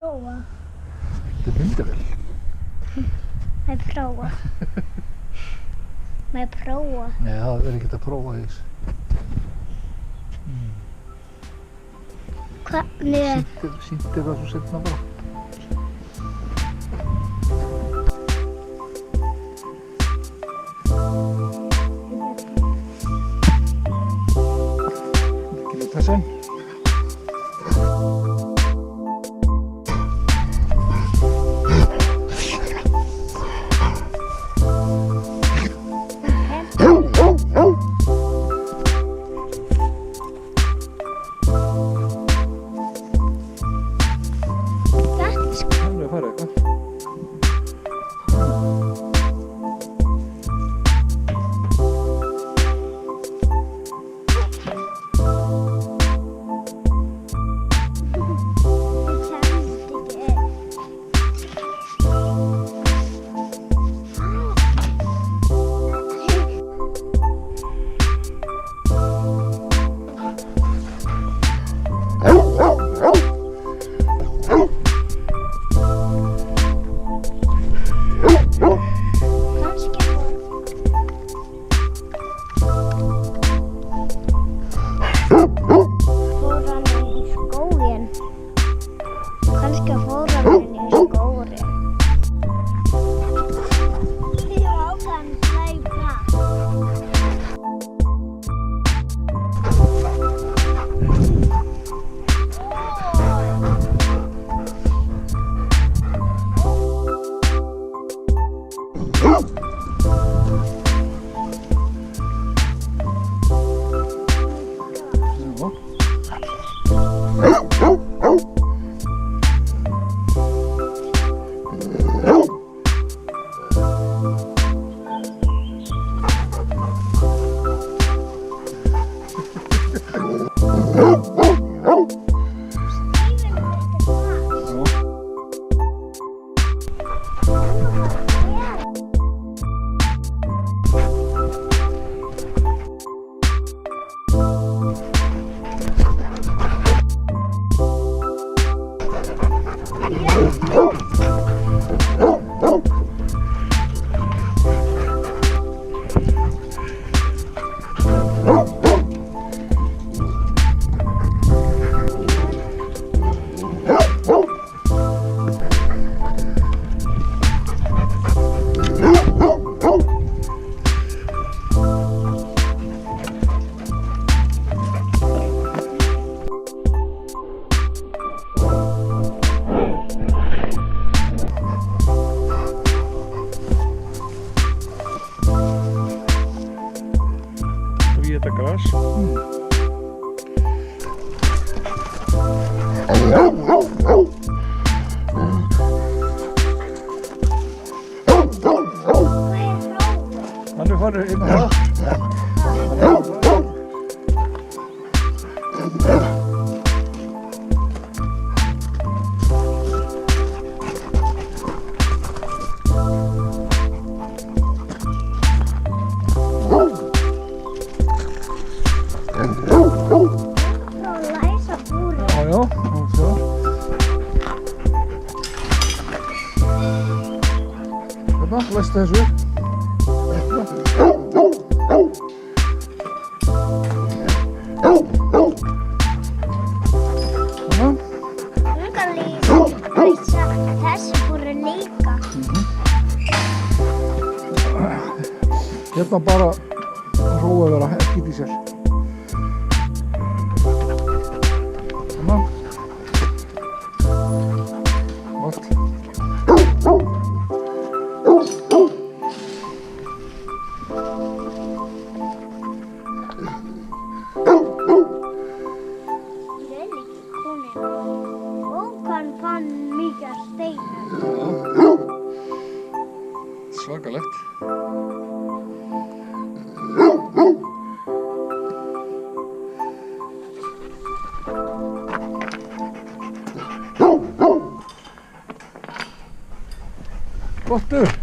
Prófa. Þetta myndavél. Má ég prófa? Má ég prófa? Nei, það er ekkert að prófa í þessu. Hvernig? Sýndir það svo seinna bara. Ekki með þessan. Þetta gras. Hann farið inn á það. Læstu þessu upp. Þessi voru líka. Hérna bara róa vera, ekkert í sér. Svona. Allt. Svakalegt. Gott du.